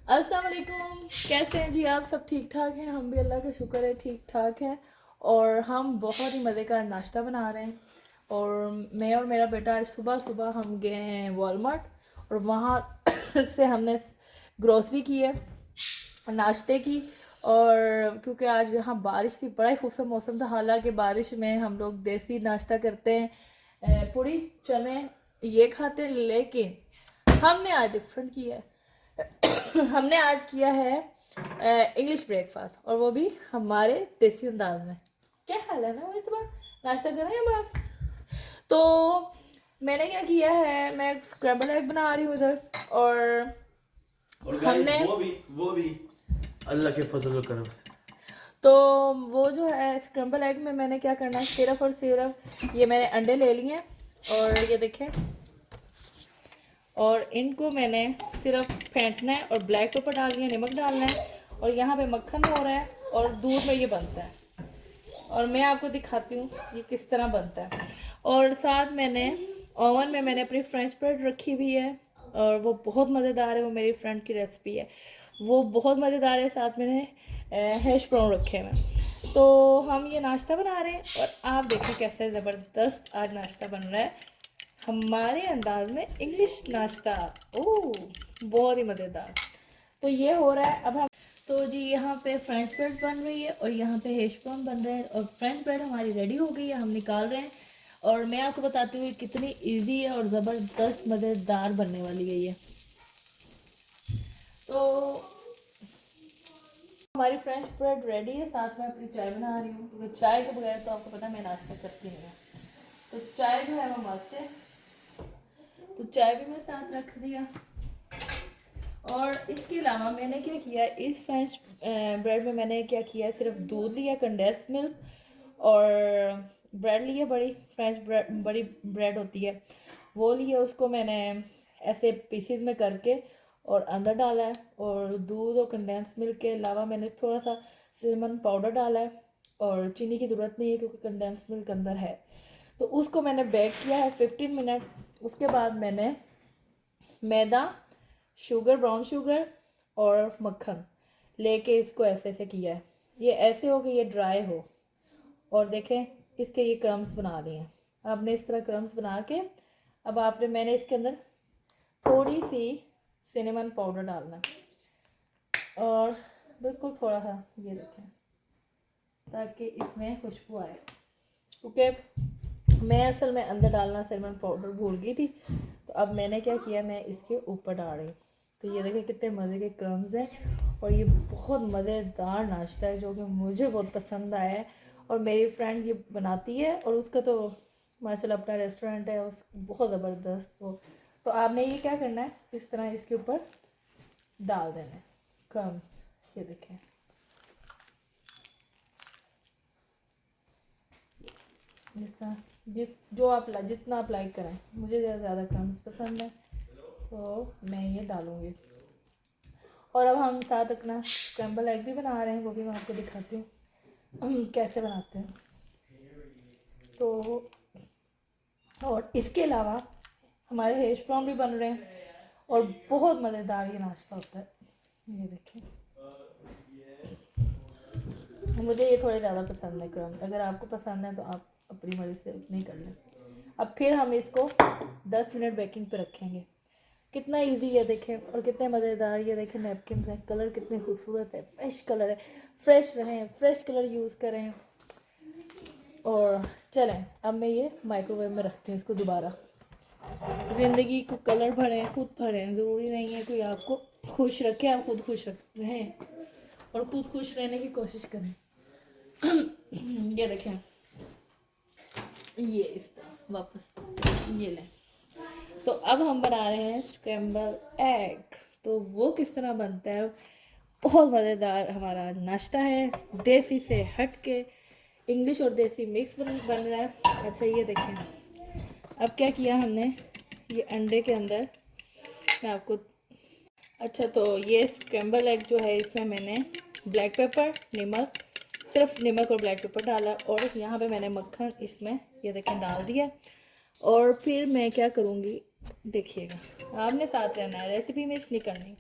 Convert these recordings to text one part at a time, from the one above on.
अस्सलाम वालेकुम। कैसे हैं जी आप? सब ठीक ठाक हैं? हम भी अल्लाह का शुक्र है ठीक ठाक हैं। और हम बहुत ही मज़े का नाश्ता बना रहे हैं। और मैं और मेरा बेटा आज सुबह सुबह हम गए हैं वॉलमार्ट और वहाँ से हमने ग्रोसरी की है नाश्ते की। और क्योंकि आज यहाँ बारिश थी, बड़ा ही खूबसूरत मौसम था। हालांकि बारिश में हम लोग देसी नाश्ता करते हैं, पूड़ी चने ये खाते हैं, लेकिन हमने आज डिफरेंट किया है। हमने आज किया है इंग्लिश ब्रेकफास्ट, और वो भी हमारे देसी अंदाज में। क्या हाल है ना वही तुम्हारा? नाश्ता कर रहे हैं आप? तो मैंने क्या किया है, मैं स्क्रैम्बल एग बना रही हूँ इधर। और गाइस हमने वो भी अल्लाह के फजल और करम से। तो वो जो है स्क्रैम्बल एग में मैंने क्या करना है, सिरप और सिरप ये मैंने अंडे ले लिए हैं। और ये देखें, और इनको मैंने सिर्फ फेंटना है और ब्लैक पेपर डालनी है, नमक डालना है। और यहाँ पे मक्खन हो रहा है और दूध में ये बनता है। और मैं आपको दिखाती हूँ ये किस तरह बनता है। और साथ मैंने ओवन में मैंने अपनी फ्रेंच ब्रेड रखी हुई है, और वो बहुत मज़ेदार है। वो मेरी फ्रेंड की रेसिपी है, वो बहुत मज़ेदार है। साथ मैंने हैश ब्राउन रखे हैं। तो हम ये नाश्ता बना रहे हैं और आप देखें कैसे ज़बरदस्त आज नाश्ता बन रहा है हमारे अंदाज में, इंग्लिश नाश्ता। ओह, बहुत ही मज़ेदार। तो ये हो रहा है अब हम। तो जी यहाँ पे फ्रेंच ब्रेड बन रही है और यहाँ पे हैश ब्राउन बन रहा है, और फ्रेंच ब्रेड हमारी रेडी हो गई है, हम निकाल रहे हैं। और मैं आपको बताती हूँ कितनी इजी है और ज़बरदस्त मज़ेदार बनने वाली है ये। तो हमारी फ्रेंच ब्रेड रेडी है, साथ में अपनी चाय बना रही हूँ, क्योंकि चाय के बगैर तो आपको पता है मैं नाश्ता करती नहीं हूँ। तो चाय जो है वो मस्त है, तो चाय भी मैं साथ रख दिया। और इसके अलावा मैंने क्या किया, इस फ्रेंच ब्रेड में मैंने क्या किया, सिर्फ दूध लिया, कंडेंस मिल्क, और ब्रेड लिया, बड़ी फ्रेंच ब्रेड, बड़ी ब्रेड होती है वो लिया, उसको मैंने ऐसे पीसेज में करके और अंदर डाला है। और दूध और कंडेंस मिल्क के अलावा मैंने थोड़ा सा सिनेमन पाउडर डाला है, और चीनी की ज़रूरत नहीं है क्योंकि कंडेंस मिल्क अंदर है। तो उसको मैंने बेक किया है 15 मिनट। उसके बाद मैंने मैदा, शुगर, ब्राउन शुगर और मक्खन लेके इसको ऐसे ऐसे किया है। ये ऐसे हो कि ये ड्राई हो। और देखें इसके ये क्रम्स बना लिए हैं। आपने इस तरह क्रम्स बना के, अब आपने मैंने इसके अंदर थोड़ी सी सिनेमन पाउडर डालना है, और बिल्कुल थोड़ा सा ये देखें, ताकि इसमें खुशबू आए। क्योंकि मैं असल में अंदर डालना सिनेमन पाउडर भूल गई थी, तो अब मैंने क्या किया, मैं इसके ऊपर डाल रही हूँ। तो ये देखिए कितने मज़े के क्रम्स हैं, और ये बहुत मज़ेदार नाश्ता है जो कि मुझे बहुत पसंद आया है। और मेरी फ्रेंड ये बनाती है और उसका तो माशाल्लाह अपना रेस्टोरेंट है, उस बहुत ज़बरदस्त वो। तो आपने ये क्या करना है, इस तरह इसके ऊपर डाल देना है क्रम्स। ये देखें, इस तरह जो आप जितना आप लाइक करें। मुझे ज़्यादा क्रम्स पसंद है तो मैं ये डालूँगी। और अब हम साथ अपना स्क्रैम्बल एग भी बना रहे हैं, वो भी मैं आपको दिखाती हूँ हम कैसे बनाते हैं। तो और इसके अलावा हमारे हैश ब्राउन भी बन रहे हैं, और बहुत मज़ेदार ये नाश्ता होता है। ये देखिए, मुझे ये थोड़े ज़्यादा पसंद है क्रम्स। अगर आपको पसंद है तो आप अपनी मर्ज़ी से उतनी कर लें। अब फिर हम इसको 10 मिनट बेकिंग पे रखेंगे। कितना इजी है देखें, और कितने मज़ेदार। ये देखें नैपकिन हैं, कलर कितने खूबसूरत है, फ्रेश कलर है। फ्रेश रहें, फ्रेश कलर यूज़ करें। और चलें अब मैं ये माइक्रोवेव में रखती हूँ इसको दोबारा। ज़िंदगी को कलर भरें, खुद भरें, ज़रूरी नहीं है कोई आपको खुश रखे, आप खुद खुश रहें और खुद खुश रहने की कोशिश करें। ये देखें, ये इस तरह वापस ये लें। तो अब हम बना रहे हैं स्क्रैम्बल एग। तो वो किस तरह बनता है, बहुत मज़ेदार हमारा नाश्ता है, देसी से हट के इंग्लिश और देसी मिक्स बन रहा है। अच्छा ये देखें, अब क्या किया हमने, ये अंडे के अंदर मैं आपको, अच्छा तो ये स्क्रैम्बल एग जो है इसमें मैंने ब्लैक पेपर, नमक, सिर्फ नमक और ब्लैक पेपर डाला, और यहाँ पे मैंने मक्खन इसमें ये देखें डाल दिया। और फिर मैं क्या करूँगी देखिएगा, आपने साथ रहना है, रेसिपी मिस नहीं करनी।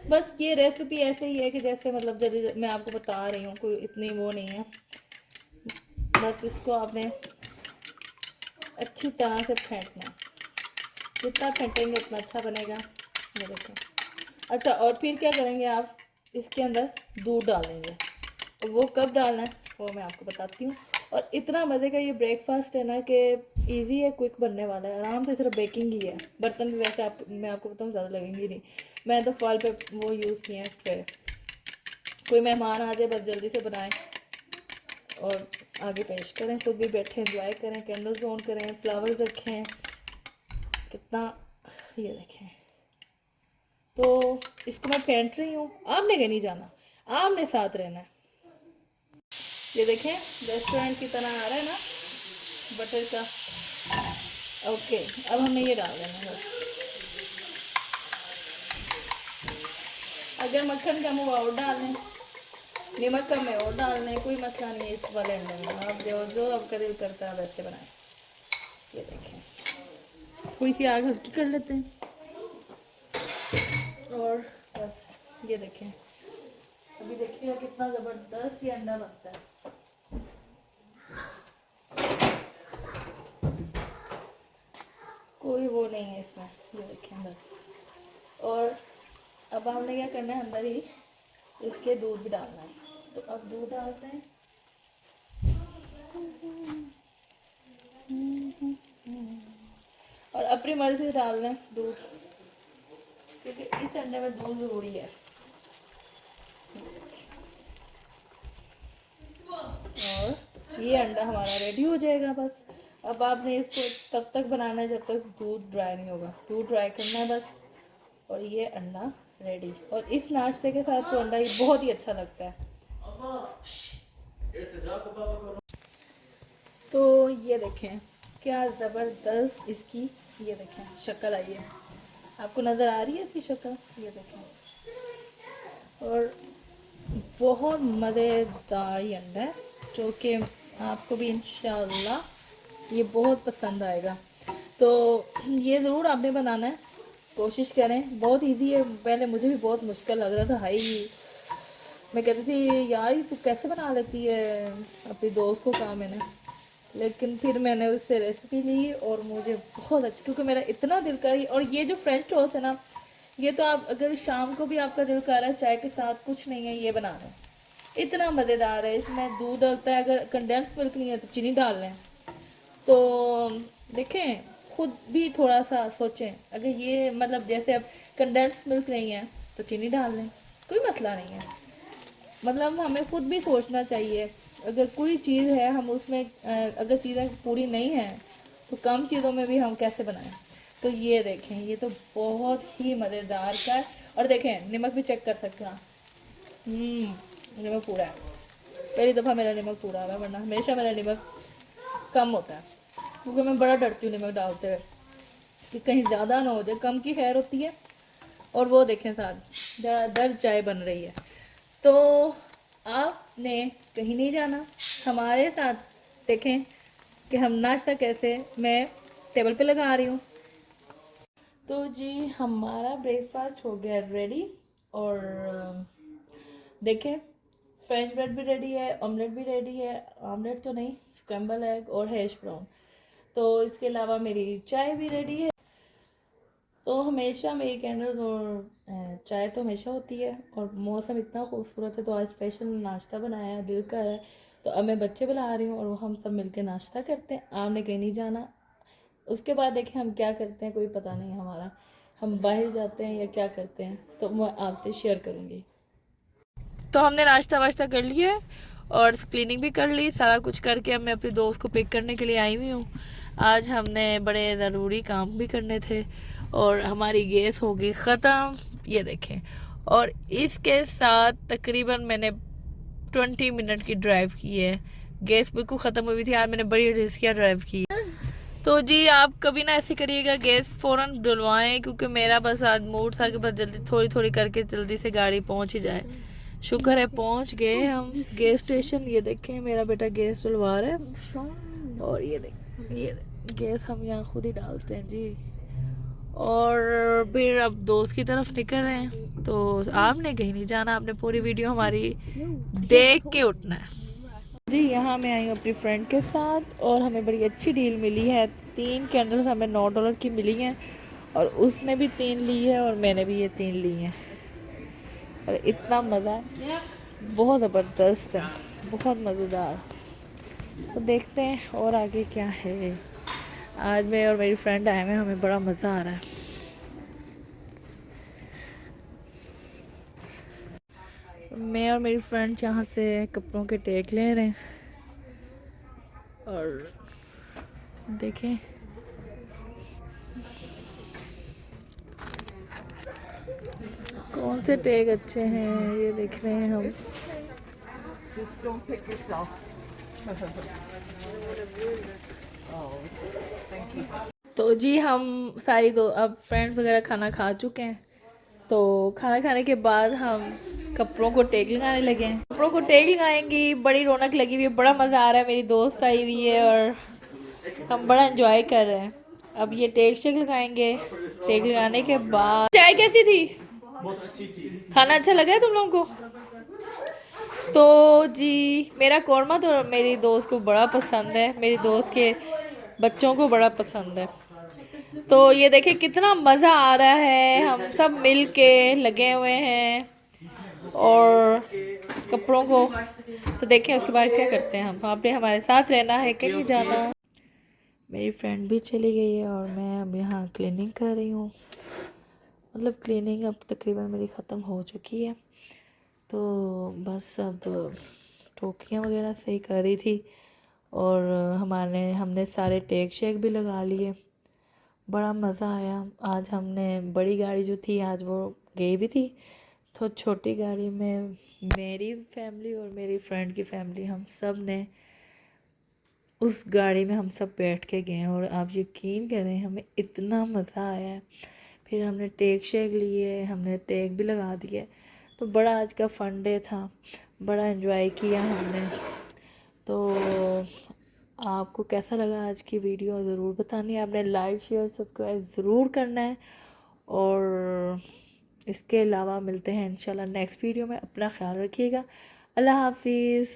बस ये रेसिपी ऐसे ही है कि जैसे मतलब जब मैं आपको बता रही हूँ, कोई इतनी वो नहीं है। बस इसको आपने अच्छी तरह से फेंटना है, जितना फेंटेंगे उतना अच्छा बनेगा। ये देखें। अच्छा, और फिर क्या करेंगे आप, इसके अंदर दूध डालेंगे। और वो कब डालना है वो मैं आपको बताती हूँ। और इतना मज़े का ये ब्रेकफास्ट है ना कि इजी है, क्विक बनने वाला है, आराम से। सिर्फ बेकिंग ही है। बर्तन भी वैसे मैं आपको बताऊँ ज़्यादा लगेंगे नहीं। मैं तो फॉल पे वो यूज़ किए हैं पे। कोई मेहमान आ जाए बस जल्दी से बनाएं और आगे पेश करें, खुद भी बैठे एंजॉय करें, कैंडल्स ऑन करें, फ्लावर्स रखें। कितना, ये देखें। तो इसको मैं फेंट रही हूँ, आपने कहीं नहीं जाना, आपने साथ रहना है। ये देखें रेस्टोरेंट की तरह आ रहा है ना बटर का। ओके, अब हमें ये डाल देना है। अगर मक्खन कम हुआ और डाल लें, नमक कम है और डाल लें, कोई मसला नहीं है इस वाले अंडे में। आप जो आपका दिल करता है वैसे बनाएं। ये देखें, थोड़ी सी आग हल्की कर लेते हैं और बस ये देखें। अभी देखिएगा कितना ज़बरदस्त ये अंडा बनता है। कोई वो नहीं है इसमें, ये देखें बस। और अब हमने क्या करना है, अंदर ही इसके दूध भी डालना है। तो अब दूध डालते हैं। और अपनी मर्जी से डाल लें दूध, क्योंकि इस अंडे में दूध ज़रूरी है। और ये अंडा हमारा रेडी हो जाएगा बस। अब आपने इसको तब तक बनाना है जब तक दूध ड्राई नहीं होगा। दूध ड्राई करना है बस, और ये अंडा रेडी। और इस नाश्ते के साथ तो अंडा ये बहुत ही अच्छा लगता है। तो ये देखें क्या ज़बरदस्त इसकी, ये देखें शक्ल आई है। आपको नज़र आ रही है इसकी शक्ल, ये देखें। और बहुत मज़ेदार ये अंडा है, जो कि आपको भी इंशाल्लाह ये बहुत पसंद आएगा। तो ये ज़रूर आपने बनाना है, कोशिश करें। बहुत इजी है, पहले मुझे भी बहुत मुश्किल लग रहा था हाई। मैं कहती थी यार ये तू कैसे बना लेती है, अपनी दोस्त को कहा मैंने। लेकिन फिर मैंने उससे रेसिपी ली और मुझे बहुत अच्छी, क्योंकि मेरा इतना दिल कर रही। और ये जो फ्रेंच टोस्ट है ना, ये तो आप अगर शाम को भी आपका दिल कर रहा है चाय के साथ, कुछ नहीं है ये बना लें, इतना मज़ेदार है। इसमें दूध डलता है, अगर कंडेंस मिल्क नहीं है तो चीनी डाल लें। तो देखें, खुद भी थोड़ा सा सोचें। अगर ये मतलब जैसे अब कंडेंस मिल्क नहीं है तो चीनी डाल लें, कोई मसला नहीं है। मतलब हमें खुद भी सोचना चाहिए। अगर कोई चीज़ है हम उसमें अगर चीज़ें पूरी नहीं हैं तो कम चीज़ों में भी हम कैसे बनाएं। तो ये देखें, ये तो बहुत ही मज़ेदार का है। और देखें नमक भी चेक कर सकते हैं। नमक पूरा है, पहली दफ़ा मेरा नमक पूरा है, वरना हमेशा मेरा नमक कम होता है, क्योंकि मैं बड़ा डरती हूँ नमक डालते हुए कि कहीं ज़्यादा ना हो जाए। कम की खैर होती है। और वो देखें साथ दर चाय बन रही है। तो आपने कहीं नहीं जाना, हमारे साथ देखें कि हम नाश्ता कैसे मैं टेबल पे लगा रही हूँ। तो जी हमारा ब्रेकफास्ट हो गया रेडी। और देखें फ्रेंच ब्रेड भी रेडी है, ऑमलेट भी रेडी है। ऑमलेट तो नहीं, स्क्रैम्बल एग और हैश ब्राउन। तो इसके अलावा मेरी चाय भी रेडी है। तो हमेशा मेरी कैंडल्स और चाय तो हमेशा होती है। और मौसम इतना खूबसूरत है तो आज स्पेशल नाश्ता बनाया है, दिल का है। तो अब मैं बच्चे बुला रही हूँ और हम सब मिलकर नाश्ता करते हैं। आपने कहीं नहीं जाना। उसके बाद देखें हम क्या करते हैं, कोई पता नहीं हमारा, हम बाहर जाते हैं या क्या करते हैं, तो मैं आपसे शेयर करूँगी। तो हमने नाश्ता वाश्ता कर लिया है और क्लीनिंग भी कर ली, सारा कुछ करके अब मैं अपनी दोस्त को पिक करने के लिए आई हुई हूँ। आज हमने बड़े ज़रूरी काम भी करने थे और हमारी गैस हो गई ख़त्म, ये देखें। और इसके साथ तकरीबन मैंने 20 मिनट की ड्राइव की है। गैस बिल्कुल ख़त्म हुई थी। आज मैंने बड़ी रिस्किया ड्राइव की। तो जी आप कभी ना ऐसे करिएगा, गैस फ़ौरन डलवाएं, क्योंकि मेरा बस आज मूड था कि बस जल्दी थोड़ी थोड़ी करके जल्दी से गाड़ी पहुंच ही जाए। शुक्र है पहुंच गए हम गैस स्टेशन। ये देखें मेरा बेटा गैस डलवा रहा है। और ये गैस हम यहाँ खुद ही डालते हैं जी। और फिर अब दोस्त की तरफ निकल रहे हैं। तो आपने कहीं नहीं जाना, आपने पूरी वीडियो हमारी देख के उठना है। जी यहाँ मैं आई हूँ अपनी फ्रेंड के साथ और हमें बड़ी अच्छी डील मिली है। 3 कैंडल्स हमें $9 की मिली हैं और उसने भी 3 ली है और मैंने भी ये 3 ली हैं। और इतना मज़ा है, बहुत ज़बरदस्त है, बहुत मज़ेदार। तो देखते हैं और आगे क्या है। आज मैं और मेरी फ्रेंड आए हैं, हमें बड़ा मज़ा आ रहा है। मैं और मेरी फ्रेंड यहाँ से कपड़ों के टेक ले रहे हैं और देखें कौन से टेक अच्छे हैं, ये देख रहे हैं हम। तो जी हम सारी दो अब फ्रेंड्स वगैरह खाना खा चुके हैं। तो खाना खाने के बाद हम कपड़ों को टेक लगाने लगे हैं। कपड़ों को टेक लगाएंगी, बड़ी रौनक लगी हुई है, बड़ा मज़ा आ रहा है। मेरी दोस्त आई हुई है और हम बड़ा एंजॉय कर रहे हैं। अब ये टेक शेक लगाएंगे। टेक लगाने के बाद चाय कैसी थी? बहुत अच्छी थी। खाना अच्छा लगा है तुम लोगों को? तो जी मेरा कौरमा तो मेरी दोस्त को बड़ा पसंद है, मेरी दोस्त के बच्चों को बड़ा पसंद है। तो ये देखिए कितना मज़ा आ रहा है, हम सब मिल के लगे हुए हैं और कपड़ों को। तो देखें उसके बाद क्या करते हैं हम। आप भी हमारे साथ रहना है, कहीं जाना। मेरी फ्रेंड भी चली गई है और मैं अब यहाँ क्लीनिंग कर रही हूँ। मतलब क्लीनिंग अब तकरीबन मेरी ख़त्म हो चुकी है। तो बस अब टोकरियाँ वगैरह सही कर रही थी और हमने सारे टेक शेक भी लगा लिए। बड़ा मज़ा आया। आज हमने बड़ी गाड़ी जो थी आज वो गई भी थी, तो छोटी गाड़ी में मेरी फैमिली और मेरी फ्रेंड की फैमिली हम सब ने उस गाड़ी में हम सब बैठ के गए और आप यकीन करें हमें इतना मज़ा आया है। फिर हमने टेक शेक लिए, हमने टेक भी लगा दिए। तो बड़ा आज का फन डे था, बड़ा एंजॉय किया हमने। तो आपको कैसा लगा आज की वीडियो ज़रूर बतानी है। आपने लाइक शेयर सब्सक्राइब ज़रूर करना है। और इसके अलावा मिलते हैं इंशाल्लाह नेक्स्ट वीडियो में। अपना ख्याल रखिएगा। अल्लाह हाफिज़।